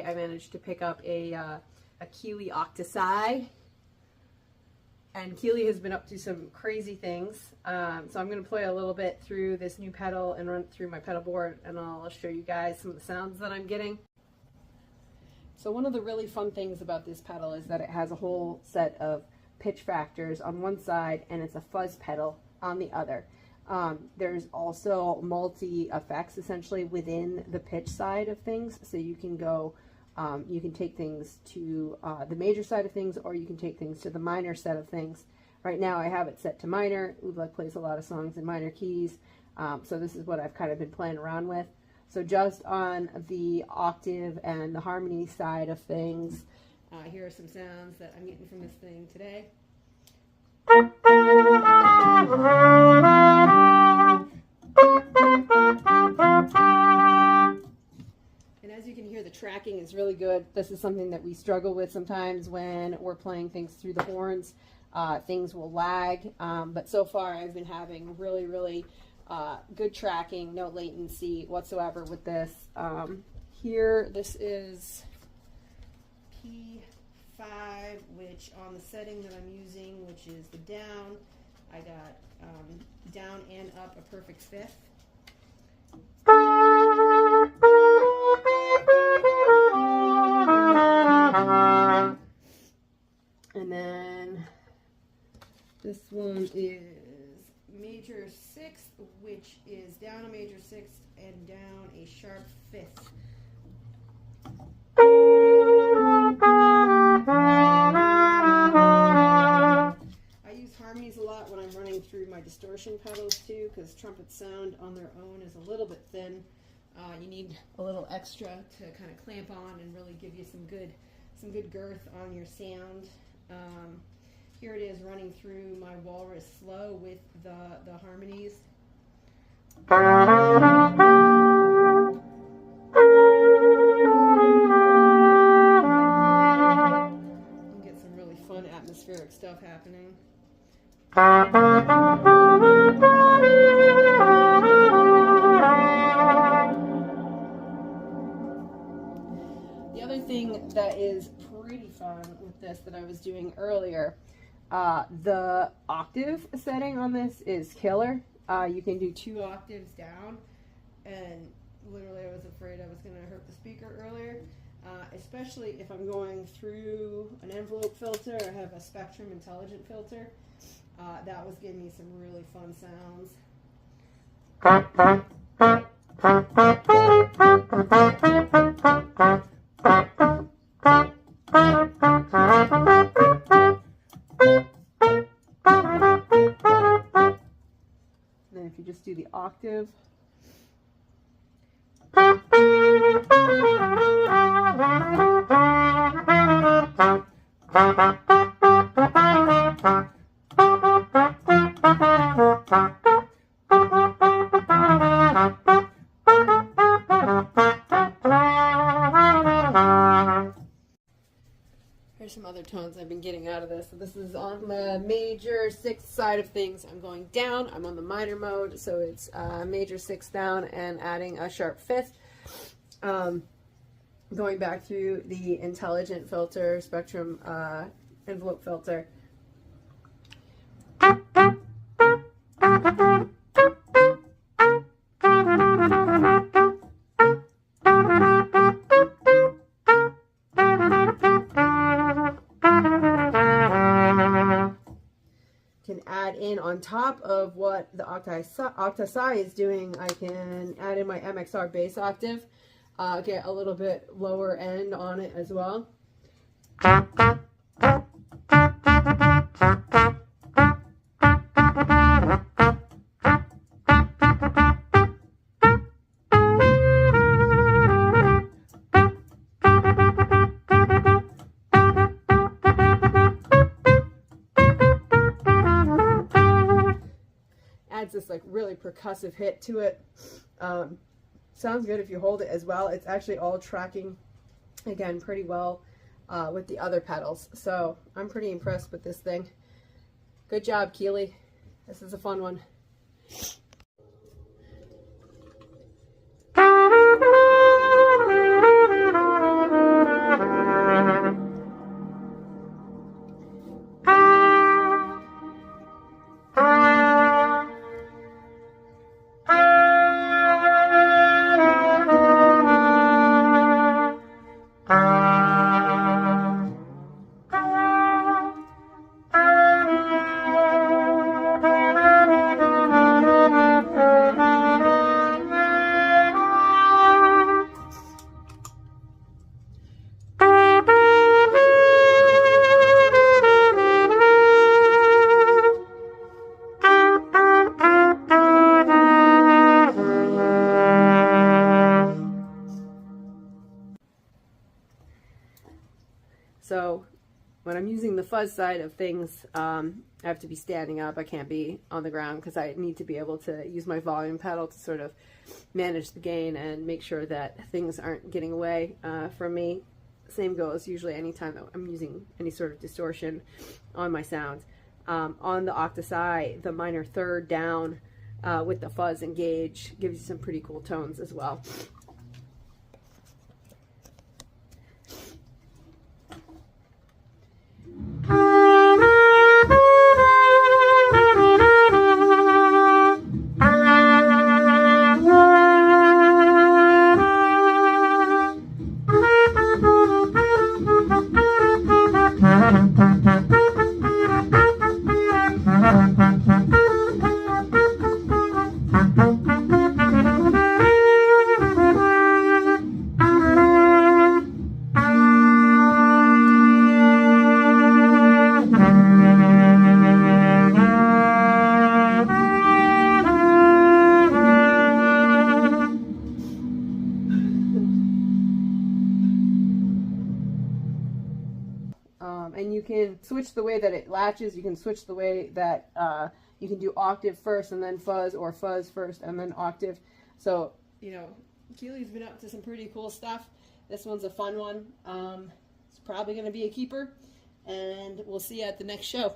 I managed to pick up a Keeley Octa Psi, and Keeley has been up to some crazy things. So I'm going to play a little bit through this new pedal and run through my pedal board, and I'll show you guys some of the sounds that I'm getting. So one of the really fun things about this pedal is that it has a whole set of pitch factors on one side, and it's a fuzz pedal on the other. There's also multi-effects essentially within the pitch side of things, so you can go, you can take things to the major side of things, or you can take things to the minor set of things. Right now I have it set to minor. Oobleck plays a lot of songs in minor keys, so this is what I've kind of been playing around with. So just on the octave and the harmony side of things, here are some sounds that I'm getting from this thing today. And as you can hear, the tracking is really good. This is something that we struggle with sometimes when we're playing things through the horns. Things will lag, but so far I've been having really good tracking, no latency whatsoever with this. Here, this is P5, which on the setting that I'm using, which is the down, I got down and up a perfect fifth. And then this one is major sixth, which is down a major sixth and down a sharp fifth. I use harmonies a lot when I'm running through my distortion pedals too, because trumpet sound on their own is a little bit thin. You need a little extra to kind of clamp on and really give you some good girth on your sound. Here it is running through my walrus slow with the harmonies. You get some really fun atmospheric stuff happening. The other thing that is pretty fun with this that I was doing earlier, the octave setting on this is killer. You can do 2 octaves down, and literally I was afraid I was going to hurt the speaker earlier, especially if I'm going through an envelope filter. I have a Spectrum intelligent filter. That was giving me some really fun sounds. Then if you just do the octave. Here's some other tones I've been getting out of this. So this is on the major sixth side of things. I'm going down. I'm on the minor mode, so it's major sixth down and adding a sharp fifth. Going back through the intelligent filter, Spectrum envelope filter. Can add in on top of what the Octa Psi is doing. I can add in my MXR bass octave, get a little bit lower end on it as well. Adds this like really percussive hit to it. Sounds good if you hold it as well. It's actually all tracking again pretty well with the other pedals, so I'm pretty impressed with this thing. Good job, Keeley. This is a fun one. So when I'm using the fuzz side of things, I have to be standing up. I can't be on the ground because I need to be able to use my volume pedal to sort of manage the gain and make sure that things aren't getting away from me. Same goes usually anytime that I'm using any sort of distortion on my sounds. On the Octa Psi, the minor third down with the fuzz engage gives you some pretty cool tones as well. And you can switch the way that it latches. You can switch the way that you can do octave first and then fuzz, or fuzz first and then octave. So, you know, Keeley's been up to some pretty cool stuff. This one's a fun one. It's probably going to be a keeper, and we'll see you at the next show.